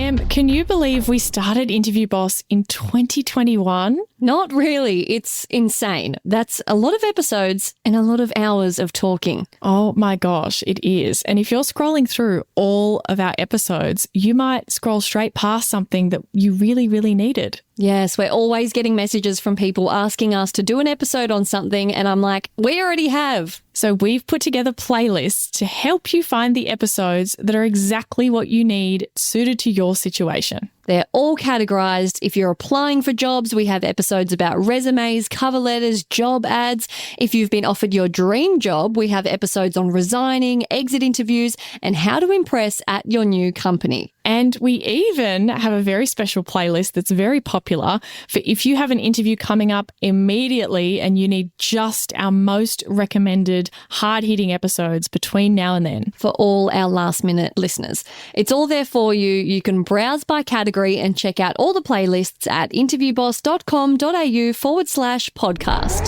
Em, can you believe we started Interview Boss in 2021? Not really. It's insane. That's a lot of episodes and a lot of hours of talking. Oh my gosh, it is. And if you're scrolling through all of our episodes, you might scroll straight past something that you really, really needed. Yes, we're always getting messages from people asking us to do an episode on something, and I'm like, we already have. So we've put together playlists to help you find the episodes that are exactly what you need, suited to your situation. They're all categorized. If you're applying for jobs, we have episodes about resumes, cover letters, job ads. If you've been offered your dream job, we have episodes on resigning, exit interviews, and how to impress at your new company. And we even have a very special playlist that's very popular for if you have an interview coming up immediately and you need just our most recommended hard-hitting episodes between now and then. For all our last-minute listeners. It's all there for you. You can browse by category and check out all the playlists at interviewboss.com.au/podcast.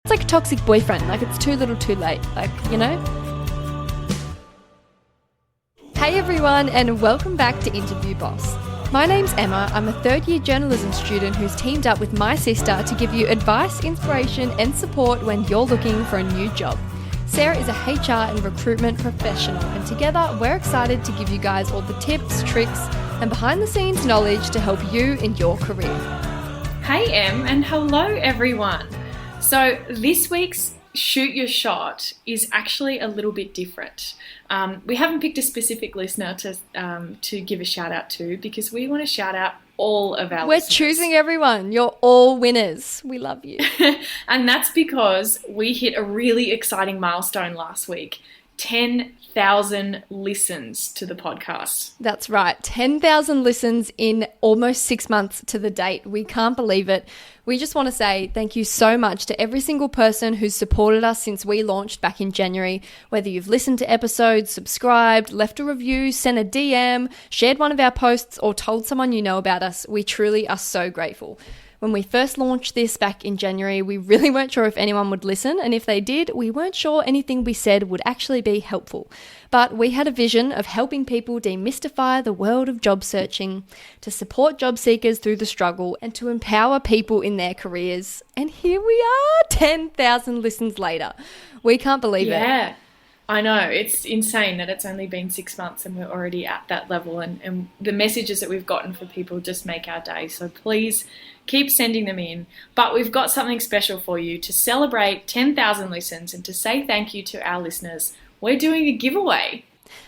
It's like a toxic boyfriend. Like, it's too little too late. Like, you know? Hey everyone, and welcome back to Interview Boss. My name's Emma. I'm a third-year journalism student who's teamed up with my sister to give you advice, inspiration, and support when you're looking for a new job. Sarah is a HR and recruitment professional, and together we're excited to give you guys all the tips, tricks, and behind-the-scenes knowledge to help you in your career. Hey Em, and hello everyone. So this week's Shoot Your Shot is actually a little bit different. We haven't picked a specific listener to give a shout out to because we want to shout out all of our listeners. We're choosing everyone. You're all winners. We love you. And that's because we hit a really exciting milestone last week. 10,000 listens to the podcast. That's right. 10,000 listens in almost 6 months to the date. We can't believe it. We just want to say thank you so much to every single person who's supported us since we launched back in January. Whether you've listened to episodes, subscribed, left a review, sent a DM, shared one of our posts, or told someone you know about us, we truly are so grateful. When we first launched this back in January, we really weren't sure if anyone would listen, and if they did, we weren't sure anything we said would actually be helpful. But we had a vision of helping people demystify the world of job searching, to support job seekers through the struggle, and to empower people in their careers. And here we are, 10,000 listens later. We can't believe it. Yeah, I know. It's insane that it's only been 6 months and we're already at that level. And the messages that we've gotten for people just make our day. So please keep sending them in. But we've got something special for you to celebrate 10,000 listens and to say thank you to our listeners. We're doing a giveaway.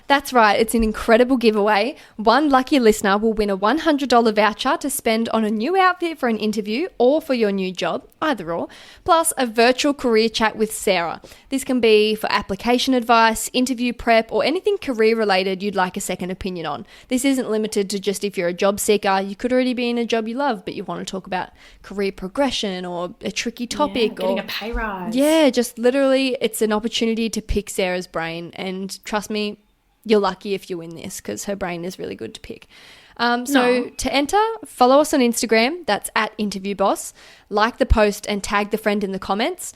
That's right, it's an incredible giveaway. One lucky listener will win a $100 voucher to spend on a new outfit for an interview or for your new job, either or, plus a virtual career chat with Sarah. This can be for application advice, interview prep, or anything career related you'd like a second opinion on. This isn't limited to just if you're a job seeker. You could already be in a job you love, but you want to talk about career progression or a tricky topic. Getting a pay rise. Yeah, just literally it's an opportunity to pick Sarah's brain, and trust me, you're lucky if you win this because her brain is really good to pick. To enter, follow us on Instagram. That's at InterviewBoss. Like the post and tag the friend in the comments.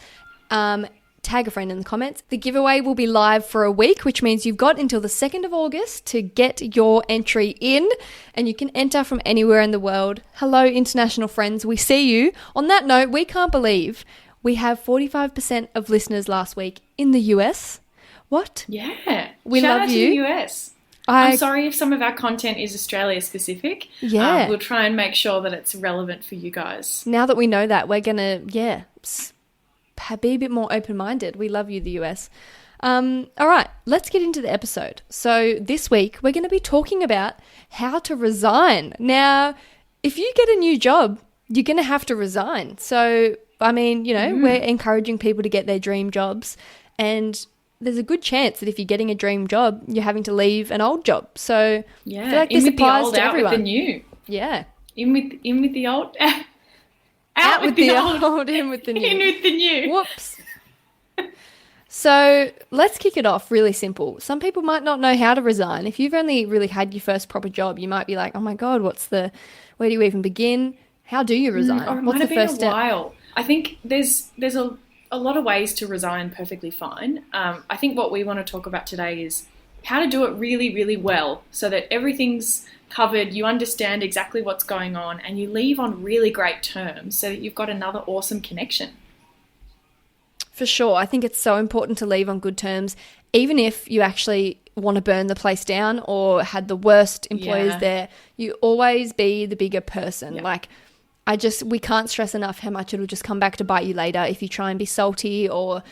Tag a friend in the comments. The giveaway will be live for a week, which means you've got until the 2nd of August to get your entry in, and you can enter from anywhere in the world. Hello, international friends. We see you. On that note, we can't believe we have 45% of listeners last week in the US. What? Yeah. We Shout love out to you. the US. I'm sorry if some of our content is Australia specific. Yeah. We'll try and make sure that it's relevant for you guys. Now that we know that, we're going to, be a bit more open-minded. We love you, the US. All right, let's get into the episode. So this week, we're going to be talking about how to resign. Now, if you get a new job, you're going to have to resign. So, I mean, we're encouraging people to get their dream jobs, and there's a good chance that if you're getting a dream job, you're having to leave an old job. So yeah, I feel like in this with applies the old, to out everyone. with the new. Yeah. In with the old, Out with the old, in with the new. In with the new. Whoops. So let's kick it off really simple. Some people might not know how to resign. If you've only really had your first proper job, you might be like, oh my God, where do you even begin? How do you resign? Or it What's might the have first been a step? while. I think there's a lot of ways to resign perfectly fine. I think what we want to talk about today is how to do it really, really well so that everything's covered, you understand exactly what's going on, and you leave on really great terms so that you've got another awesome connection. For sure. I think it's so important to leave on good terms, even if you actually want to burn the place down or had the worst employers there. You always be the bigger person. Like, we can't stress enough how much it'll just come back to bite you later if you try and be salty or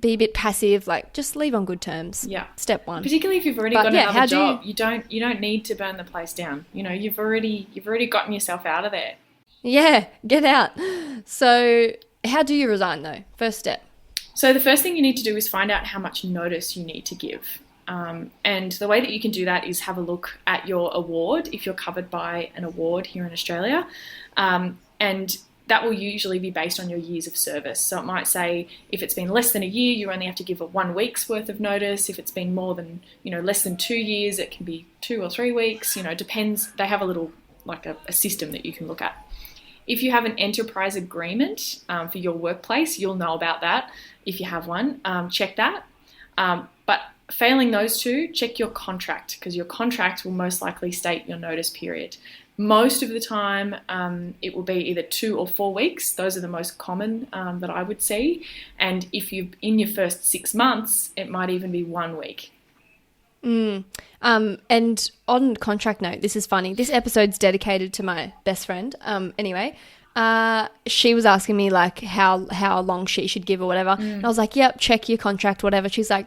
be a bit passive. Like, just leave on good terms. Yeah. Step one. Particularly if you've already got another job, you don't need to burn the place down. You know, you've already gotten yourself out of there. Yeah, get out. So, how do you resign though? First step. So the first thing you need to do is find out how much notice you need to give. And the way that you can do that is have a look at your award if you're covered by an award here in Australia. And that will usually be based on your years of service. So it might say if it's been less than a year, you only have to give 1 week's worth of notice. If it's been more than, less than 2 years, it can be 2 or 3 weeks. It depends. They have a little, like a system that you can look at. If you have an enterprise agreement for your workplace, you'll know about that. If you have one, check that. But failing those two, check your contract, because your contract will most likely state your notice period. Most of the time, it will be either 2 or 4 weeks. Those are the most common that I would see. And if you're in your first 6 months, it might even be 1 week. And on contract note, this is funny. This episode's dedicated to my best friend. She was asking me like how long she should give or whatever. And I was like, yep, check your contract, whatever. She's like,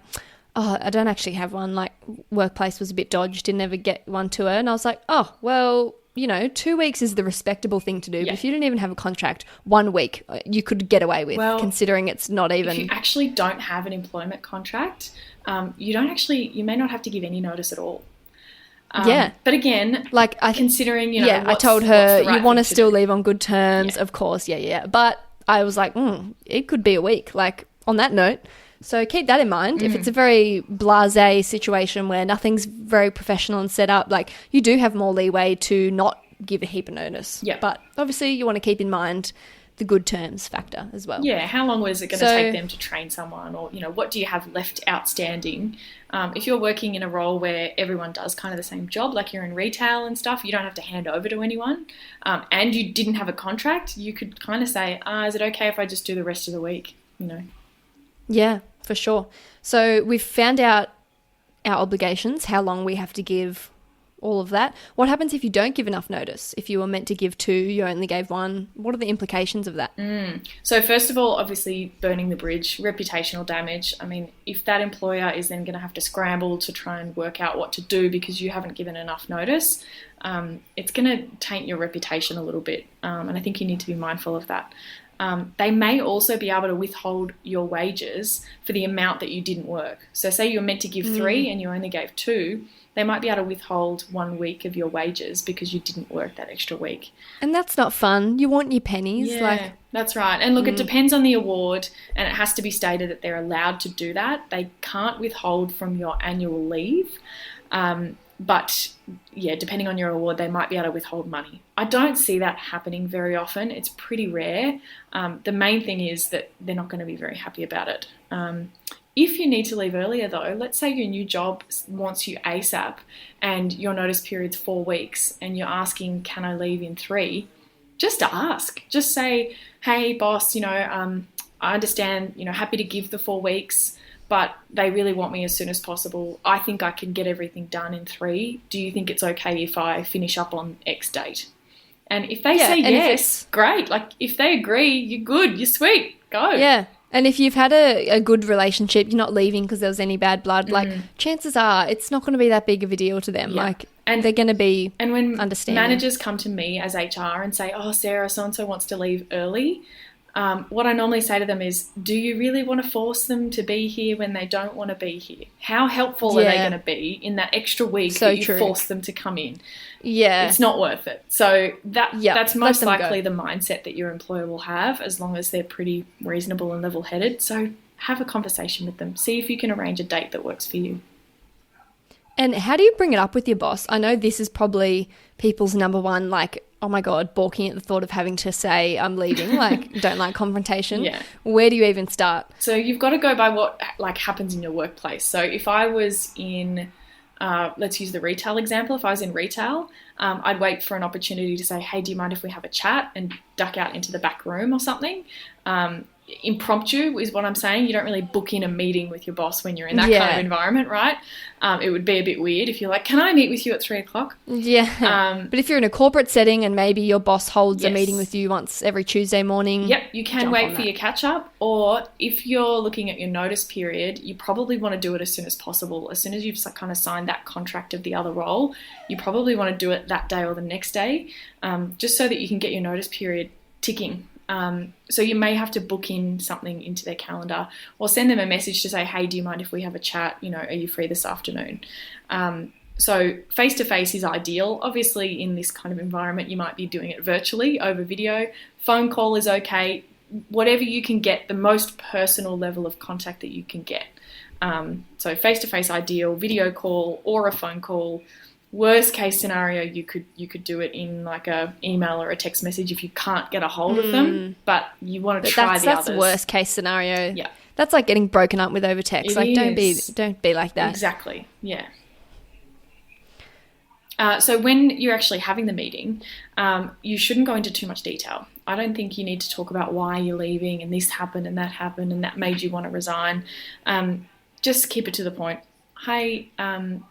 oh, I don't actually have one. Like, workplace was a bit dodged, didn't ever get one to her. And I was like, oh, well, 2 weeks is the respectable thing to do. Yeah. But if you didn't even have a contract, 1 week you could get away with, considering it's not even. If you actually don't have an employment contract, you may not have to give any notice at all. But again, like considering, I told her you want to still leave on good terms, of course. Yeah. But I was like, it could be a week. Like, on that note. So keep that in mind. If it's a very blasé situation where nothing's very professional and set up, like, you do have more leeway to not give a heap of notice. Yeah. But obviously you want to keep in mind the good terms factor as well. Yeah. How long was it going to take them to train someone, or, what do you have left outstanding? If you're working in a role where everyone does kind of the same job, like you're in retail and stuff, you don't have to hand over to anyone, and you didn't have a contract, you could kind of say, is it okay if I just do the rest of the week, Yeah, for sure. So we've found out our obligations, how long we have to give, all of that. What happens if you don't give enough notice? If you were meant to give 2, you only gave 1. What are the implications of that? So first of all, obviously burning the bridge, reputational damage. I mean, if that employer is then going to have to scramble to try and work out what to do because you haven't given enough notice, it's going to taint your reputation a little bit. And I think you need to be mindful of that. They may also be able to withhold your wages for the amount that you didn't work. So say you were meant to give 3 and you only gave 2, they might be able to withhold 1 week of your wages because you didn't work that extra week. And that's not fun. You want your pennies. Yeah, that's right. And look, it depends on the award, and it has to be stated that they're allowed to do that. They can't withhold from your annual leave. But yeah, depending on your award, they might be able to withhold money. I don't see that happening very often. It's pretty rare. The main thing is that they're not going to be very happy about it. If you need to leave earlier though, let's say your new job wants you ASAP and your notice period's 4 weeks and you're asking, can I leave in 3? Just ask. Just say, hey boss, I understand, happy to give the 4 weeks, but they really want me as soon as possible. I think I can get everything done in 3. Do you think it's okay if I finish up on X date? And if they say yes, great. Like, if they agree, you're good, you're sweet, go. Yeah. And if you've had a good relationship, you're not leaving because there was any bad blood, like, chances are it's not going to be that big of a deal to them. Yeah. Like, and they're going to be And when understanding. Managers come to me as HR and say, oh, Sarah, so-and-so wants to leave early, what I normally say to them is, do you really want to force them to be here when they don't want to be here? How helpful are they going to be in that extra week that you force them to come in? Yeah. It's not worth it. So that's most likely the mindset that your employer will have, as long as they're pretty reasonable and level-headed. So have a conversation with them. See if you can arrange a date that works for you. And how do you bring it up with your boss? I know this is probably people's number one, like, oh my God, balking at the thought of having to say I'm leaving, like don't like confrontation. Yeah. Where do you even start? So you've got to go by what like happens in your workplace. So if I was in, let's use the retail example. If I was in retail, I'd wait for an opportunity to say, hey, do you mind if we have a chat, and duck out into the back room or something. Impromptu is what I'm saying. You don't really book in a meeting with your boss when you're in that kind of environment, right? It would be a bit weird if you're like, can I meet with you at 3:00? Yeah. But if you're in a corporate setting and maybe your boss holds a meeting with you once every Tuesday morning. Yep, you can wait for your catch up. Or if you're looking at your notice period, you probably want to do it as soon as possible. As soon as you've kind of signed that contract of the other role, you probably want to do it that day or the next day, just so that you can get your notice period ticking. So you may have to book in something into their calendar, or send them a message to say, hey, do you mind if we have a chat? You know, are you free this afternoon? So face-to-face is ideal. Obviously, in this kind of environment, you might be doing it virtually over video. Phone call is okay. Whatever you can get, the most personal level of contact that you can get. So face-to-face ideal, video call or a phone call. Worst case scenario, you could do it in like a email or a text message if you can't get a hold of them, but you want to try the others. That's worst case scenario. Yeah. That's like getting broken up with over text. Don't be like that. Exactly. Yeah. So when you're actually having the meeting, you shouldn't go into too much detail. I don't think you need to talk about why you're leaving and this happened and that made you want to resign. Just keep it to the point. Hey,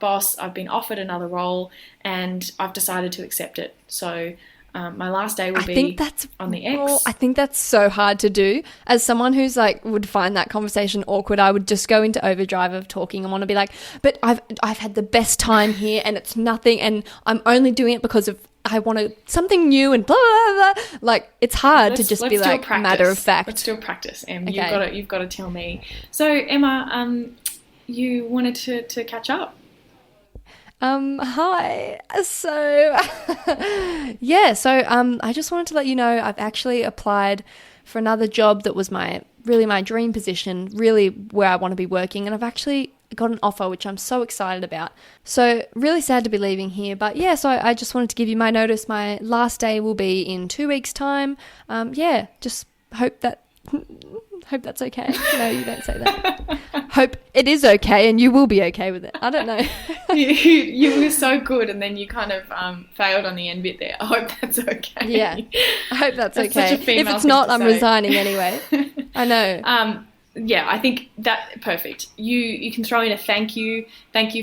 boss, I've been offered another role and I've decided to accept it. So my last day will be on the X. I think that's so hard to do. As someone who's like would find that conversation awkward, I would just go into overdrive of talking and want to be like, but I've had the best time here and it's nothing and I'm only doing it because of I want something new and blah, blah, blah. Like it's hard to just be like matter of fact. Let's do a practice, Em. Okay. You've got to tell me. So Emma, you wanted to catch up. Hi. So, I just wanted to let you know I've actually applied for another job that was my dream position, really where I want to be working, and I've actually got an offer, which I'm so excited about. So, really sad to be leaving here, but yeah, so I just wanted to give you my notice. My last day will be in 2 weeks' time. Just hope that's okay. No, you don't say that. Hope it is okay and you will be okay with it. I don't know. you were so good and then you kind of failed on the end bit there. I hope that's okay. Yeah, I hope that's okay. Such a female if it's not, I'm say. Resigning anyway. I know. Yeah, I think that perfect. You can throw in a thank you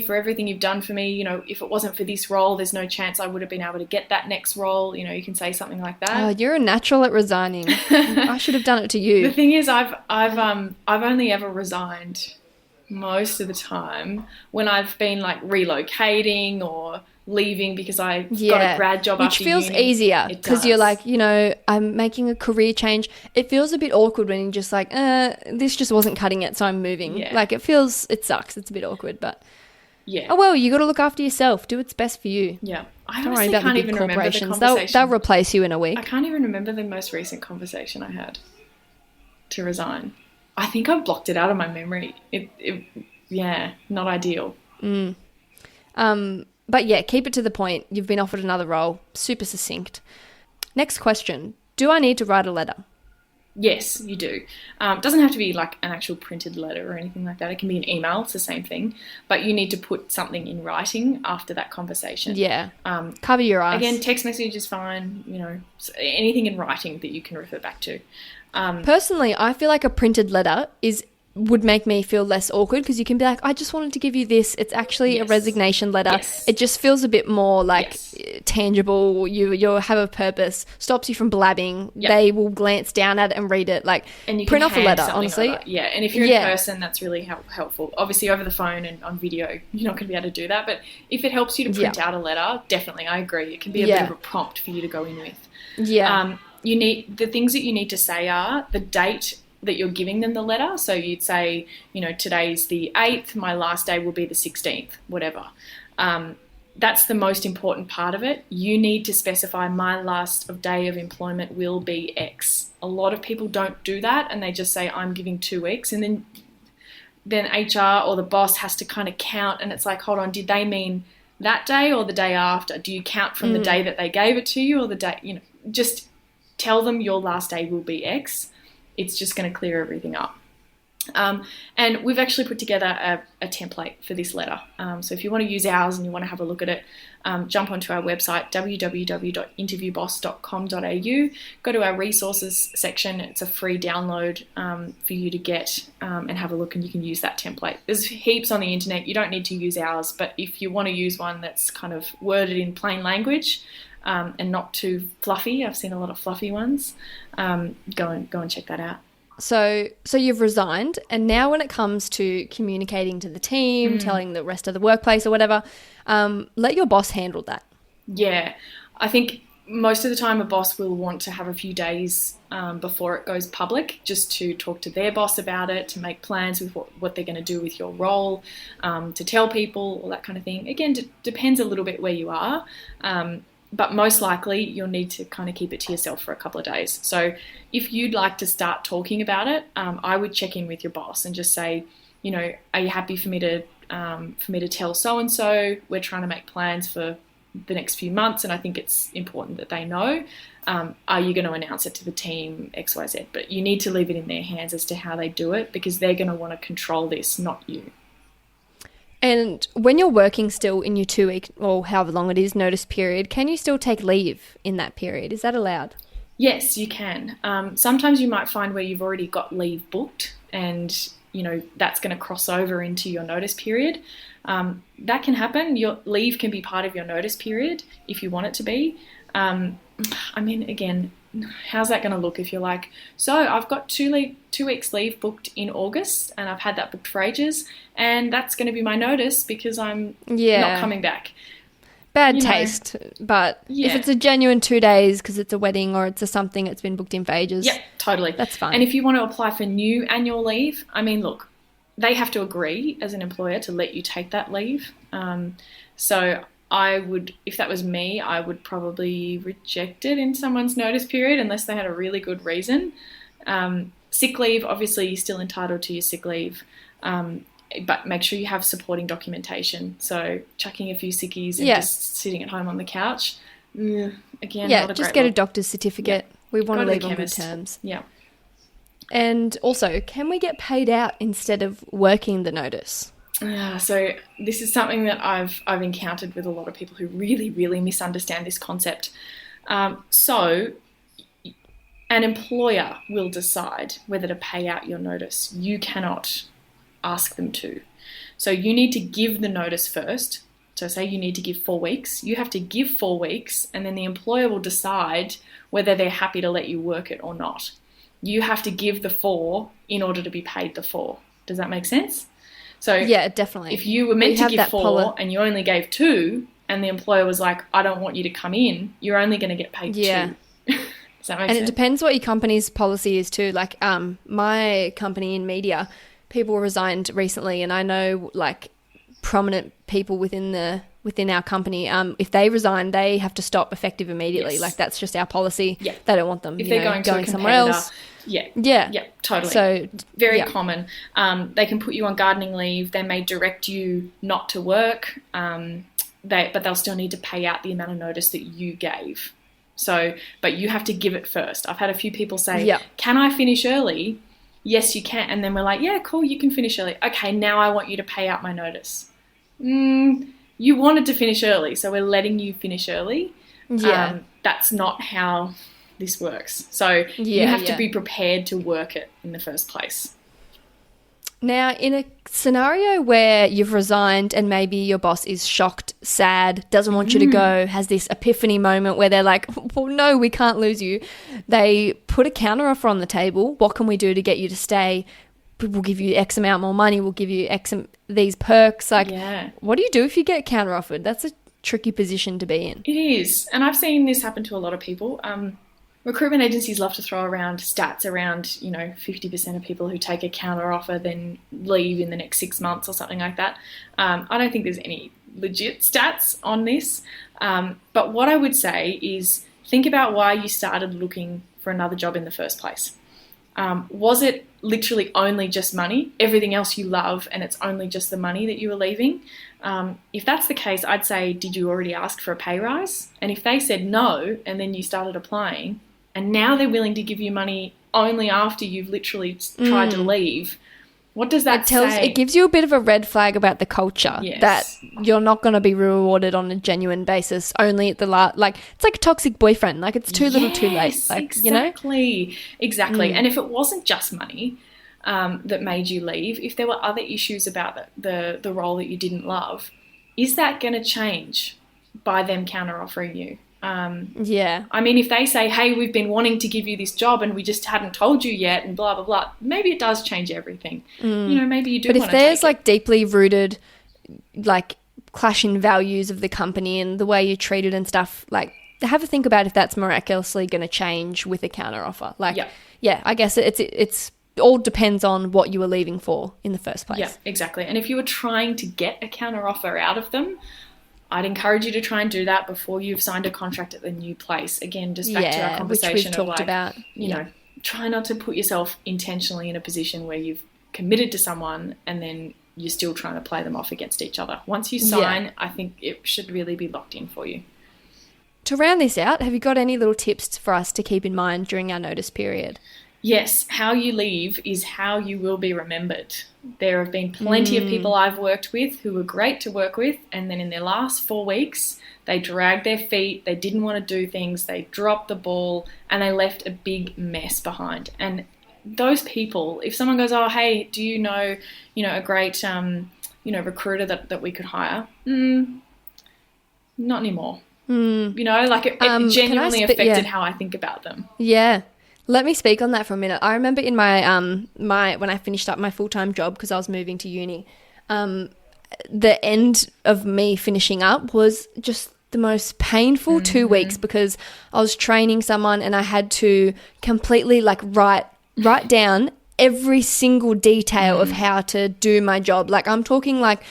for everything you've done for me. You know, if it wasn't for this role, there's no chance I would have been able to get that next role. You know, you can say something like that. Oh, you're a natural at resigning. I should have done it to you. The thing is, I've only ever resigned most of the time when I've been like relocating or leaving because I got a grad job which after feels uni. easier because you're like, you know, I'm making a career change. It feels a bit awkward when you're just like, this just wasn't cutting it, so I'm moving. Yeah. Like it sucks. It's a bit awkward, but yeah. Oh well, you got to look after yourself. Do what's best for you. Yeah. I Don't worry honestly about can't the big even remember the corporations. conversation. They'll replace you in a week. I can't even remember the most recent conversation I had to resign. I think I blocked it out of my memory. Yeah, not ideal. But yeah, keep it to the point. You've been offered another role. Super succinct. Next question. Do I need to write a letter? Yes, you do. It doesn't have to be like an actual printed letter or anything like that. It can be an email. It's the same thing. But you need to put something in writing after that conversation. Yeah. Cover your ass. Again, text message is fine. You know, anything in writing that you can refer back to. Personally, I feel like a printed letter would make me feel less awkward because you can be like, I just wanted to give you this. It's actually a resignation letter. Yes. It just feels a bit more like tangible. You have a purpose, stops you from blabbing. Yep. They will glance down at it and read it. Like, and you print can off a letter, hand honestly. over. Yeah, and if you're in person, that's really helpful. Obviously, over the phone and on video, you're not going to be able to do that. But if it helps you to print out a letter, definitely, I agree. It can be a bit of a prompt for you to go in with. Yeah. You need the things that you need to say are the date that you're giving them the letter. So you'd say, you know, today's the 8th, my last day will be the 16th, whatever. That's the most important part of it. You need to specify my last day of employment will be X. A lot of people don't do that and they just say, I'm giving 2 weeks. And then HR or the boss has to kind of count and it's like, hold on, did they mean that day or the day after? Do you count from the day that they gave it to you or the day, just tell them your last day will be X. It's just going to clear everything up. And we've actually put together a template for this letter. So if you want to use ours and you want to have a look at it, jump onto our website, www.interviewboss.com.au, go to our resources section. It's a free download for you to get and have a look, and you can use that template. There's heaps on the internet. You don't need to use ours, but if you want to use one that's kind of worded in plain language and not too fluffy, I've seen a lot of fluffy ones, go and check that out. So you've resigned, and now when it comes to communicating to the team, telling the rest of the workplace or whatever, let your boss handle that. Yeah, I think most of the time a boss will want to have a few days before it goes public just to talk to their boss about it, to make plans with what they're going to do with your role, to tell people, all that kind of thing. Again, depends a little bit where you are. But most likely you'll need to kind of keep it to yourself for a couple of days. So if you'd like to start talking about it, I would check in with your boss and just say, are you happy for me to tell so-and-so? We're trying to make plans for the next few months, and I think it's important that they know. Are you going to announce it to the team, X, Y, Z? But you need to leave it in their hands as to how they do it, because they're going to want to control this, not you. And when you're working still in your 2-week or however long it is notice period, can you still take leave in that period? Is that allowed? Yes, you can. Sometimes you might find where you've already got leave booked and, that's going to cross over into your notice period. That can happen. Your leave can be part of your notice period if you want it to be. Again, how's that going to look if you're like, so I've got 2 weeks leave booked in August and I've had that booked for ages, and that's going to be my notice because I'm not coming back. Bad taste, but if it's a genuine 2 days because it's a wedding or it's something that's been booked in for ages. Yeah, totally. That's fine. And if you want to apply for new annual leave, look, they have to agree as an employer to let you take that leave. So I would, if that was me, I would probably reject it in someone's notice period unless they had a really good reason. Sick leave, obviously you're still entitled to your sick leave, but make sure you have supporting documentation. So chucking a few sickies and just sitting at home on the couch, again, not a just great get look. A doctor's certificate. Yeah. We want to leave on good terms. Yeah. And also, can we get paid out instead of working the notice? So this is something that I've encountered with a lot of people who really, really misunderstand this concept. So an employer will decide whether to pay out your notice. You cannot ask them to. So you need to give the notice first. So say you need to give 4 weeks. You have to give 4 weeks, and then the employer will decide whether they're happy to let you work it or not. You have to give the 4 in order to be paid the 4. Does that make sense? So yeah, definitely. If you were meant to give 4 and you only gave 2, and the employer was like, I don't want you to come in, you're only going to get paid 2. Does that make sense? And it depends what your company's policy is too. Like my company in media, people resigned recently, and I know like prominent people within our company, if they resign, they have to stop effective immediately. Yes. Like that's just our policy. Yeah. They don't want them if they're going somewhere else. Yeah, totally. So very common. They can put you on gardening leave. They may direct you not to work, but they'll still need to pay out the amount of notice that you gave. So, but you have to give it first. I've had a few people say, can I finish early? Yes, you can. And then we're like, yeah, cool, you can finish early. Okay, now I want you to pay out my notice. You wanted to finish early, so we're letting you finish early. Yeah. That's not how this works. So you have to be prepared to work it in the first place. Now, in a scenario where you've resigned and maybe your boss is shocked, sad, doesn't want you to go, has this epiphany moment where they're like, well, no, we can't lose you. They put a counteroffer on the table. What can we do to get you to stay? We'll give you X amount more money. We'll give you these perks. Like, what do you do if you get counteroffered? That's a tricky position to be in. It is. And I've seen this happen to a lot of people. Recruitment agencies love to throw around stats around, 50% of people who take a counteroffer then leave in the next 6 months or something like that. I don't think there's any legit stats on this. But what I would say is think about why you started looking for another job in the first place. Was it literally only just money, everything else you love, and it's only just the money that you were leaving? If that's the case, I'd say, did you already ask for a pay rise? And if they said no, and then you started applying, and now they're willing to give you money only after you've literally tried to leave, what does that say? It gives you a bit of a red flag about the culture, Yes. that you're not going to be rewarded on a genuine basis only at the last. Like, it's like a toxic boyfriend. Like, it's too little too late. Like, exactly. Exactly. And if it wasn't just money that made you leave, if there were other issues about the role that you didn't love, is that going to change by them counter-offering you? Yeah. I mean, if they say, hey, we've been wanting to give you this job and we just hadn't told you yet and blah, blah, blah, maybe it does change everything. Maybe you do want to take it. But if there's, like, deeply rooted, like, clash in values of the company and the way you're treated and stuff, like, have a think about if that's miraculously going to change with a counter-offer. Like, yeah, I guess it's all depends on what you were leaving for in the first place. Yeah, exactly. And if you were trying to get a counter-offer out of them, I'd encourage you to try and do that before you've signed a contract at the new place. Again, just back to our conversation which we've talked about. You know, try not to put yourself intentionally in a position where you've committed to someone and then you're still trying to play them off against each other. Once you sign, I think it should really be locked in for you. To round this out, have you got any little tips for us to keep in mind during our notice period? Yes, how you leave is how you will be remembered. There have been plenty of people I've worked with who were great to work with, and then in their last 4 weeks, they dragged their feet, they didn't want to do things, they dropped the ball, and they left a big mess behind. And those people, if someone goes, oh, hey, do you know, a great, recruiter that we could hire? Not anymore. It genuinely affected how I think about them. Yeah. Let me speak on that for a minute. I remember in my when I finished up my full-time job because I was moving to uni, the end of me finishing up was just the most painful 2 weeks because I was training someone and I had to completely like write down every single detail of how to do my job. Like I'm talking like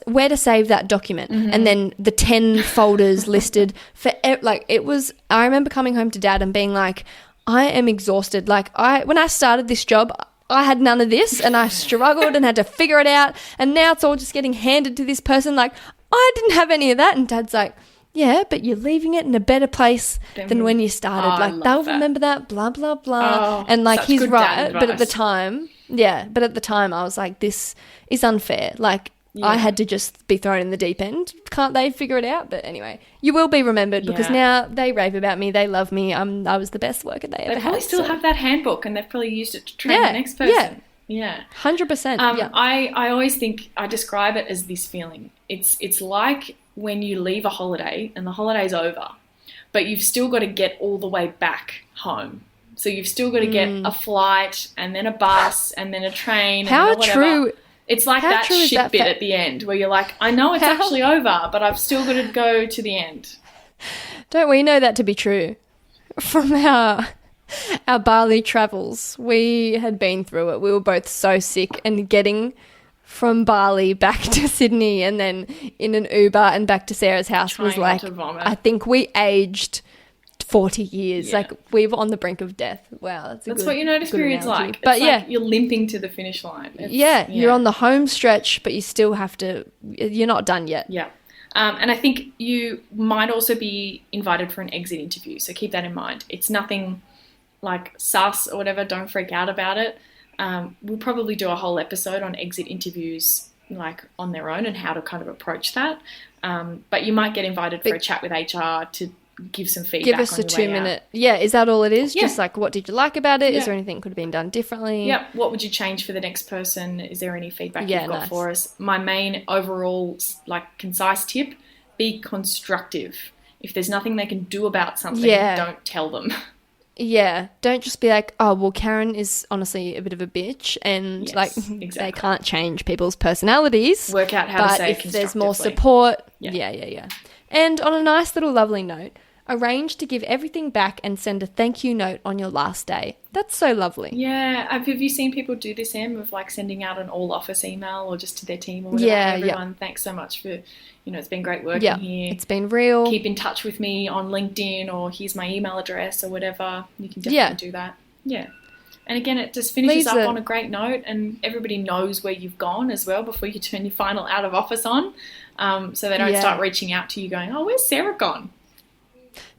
where to save that document and then the 10 folders listed for I remember coming home to Dad and being like, I am exhausted. Like when I started this job, I had none of this and I struggled and had to figure it out. And now it's all just getting handed to this person. Like I didn't have any of that. And Dad's like, yeah, but you're leaving it in a better place than when you started. Like they'll remember that, blah, blah, blah. Oh, and like he's right. But at the time, I was like, this is unfair. Like I had to just be thrown in the deep end. Can't they figure it out? But anyway, you will be remembered because now they rave about me. They love me. I was the best worker they ever had. They probably still have that handbook and they've probably used it to train the next person. Yeah. 100%. I always think I describe it as this feeling. It's like when you leave a holiday and the holiday's over, but you've still got to get all the way back home. So you've still got to get a flight and then a bus and then a train. How and whatever. True. It's like that shit bit at the end where you're like, I know it's actually over, but I've still got to go to the end. Don't we know that to be true? From our Bali travels, we had been through it. We were both so sick, and getting from Bali back to Sydney and then in an Uber and back to Sarah's house was like, I think we aged 40 years. Like we were on the brink of death. Wow. That's what your notice period's analogy. like. But it's like you're limping to the finish line. You're on the home stretch, but you still have to, you're not done yet. Yeah. And I think you might also be invited for an exit interview. So keep that in mind. It's nothing like sus or whatever. Don't freak out about it. We'll probably do a whole episode on exit interviews like on their own and how to kind of approach that. But you might get invited for a chat with HR to give some feedback. Give us a 2-minute. Yeah, is that all it is? Yeah. Just like, what did you like about it? Is there anything that could have been done differently? Yeah. What would you change for the next person? Is there any feedback you've got for us? My main overall concise tip, be constructive. If there's nothing they can do about something, don't tell them. Yeah, don't just be like, oh, well, Karen is honestly a bit of a bitch and they can't change people's personalities. Work out how to say it constructively. But if there's more support, And on a nice little lovely note, arrange to give everything back and send a thank you note on your last day. That's so lovely. Yeah. Have you seen people do this, Em, of like sending out an all office email or just to their team or whatever? Everyone, thanks so much for, it's been great working here. It's been real. Keep in touch with me on LinkedIn or here's my email address or whatever. You can definitely do that. Yeah. And again, it just finishes Leaves up it- on a great note, and everybody knows where you've gone as well before you turn your final out of office on. So they don't Yeah. start reaching out to you going, oh, where's Sarah gone?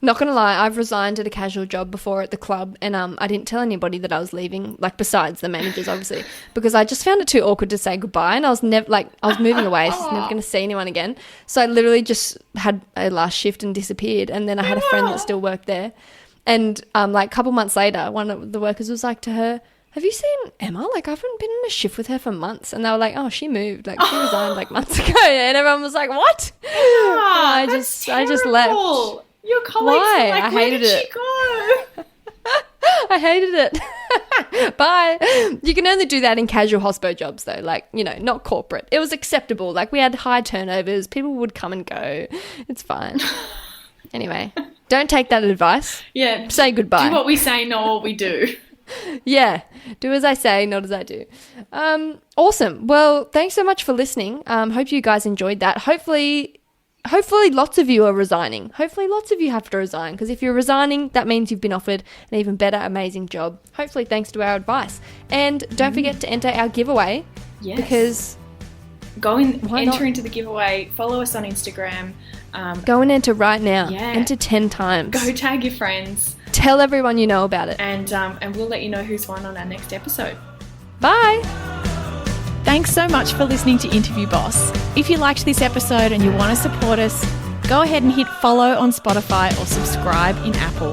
Not gonna lie, I've resigned at a casual job before at the club, and I didn't tell anybody that I was leaving, like besides the managers, obviously, because I just found it too awkward to say goodbye, and I was moving away, so I was never gonna see anyone again. So I literally just had a last shift and disappeared, and then I had a friend that still worked there, and like a couple months later, one of the workers was like to her, have you seen Emma? Like, I haven't been in a shift with her for months. And they were like, oh, she moved. Like, she resigned like months ago. And everyone was like, what? Ah, I just left. Your colleagues Why? were like, I where hated did it. she go? I hated it. Bye. You can only do that in casual hospo jobs, though. Like, you know, not corporate. It was acceptable. Like, we had high turnovers. People would come and go. It's fine. Anyway, don't take that advice. Yeah. Say goodbye. Do what we say, not what we do. Yeah, do as I say, not as I do. Awesome. Well, thanks so much for listening. Hope you guys enjoyed that. Hopefully lots of you are resigning. Hopefully lots of you have to resign, because if you're resigning, that means you've been offered an even better, amazing job. Hopefully thanks to our advice. And don't forget to enter our giveaway. Yes. Because Go and Why enter not? into the giveaway. Follow us on Instagram. go and enter right now. Yeah. Enter 10 times. Go tag your friends, Tell everyone you know about it. and we'll let you know who's won on our next episode. Bye. Thanks so much for listening to Interview Boss. If you liked this episode and you want to support us, go ahead and hit follow on Spotify or subscribe in Apple.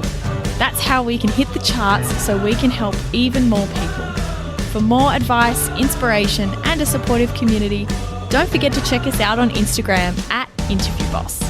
That's how we can hit the charts so we can help even more people. For more advice, inspiration, and a supportive community, don't forget to check us out on Instagram at Interview Boss.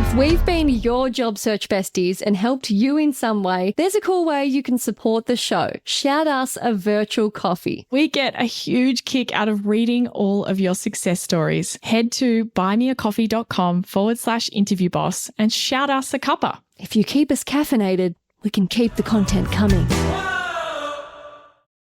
If we've been your job search besties and helped you in some way, there's a cool way you can support the show. Shout us a virtual coffee. We get a huge kick out of reading all of your success stories. Head to buymeacoffee.com/interviewboss and shout us a cuppa. If you keep us caffeinated, we can keep the content coming.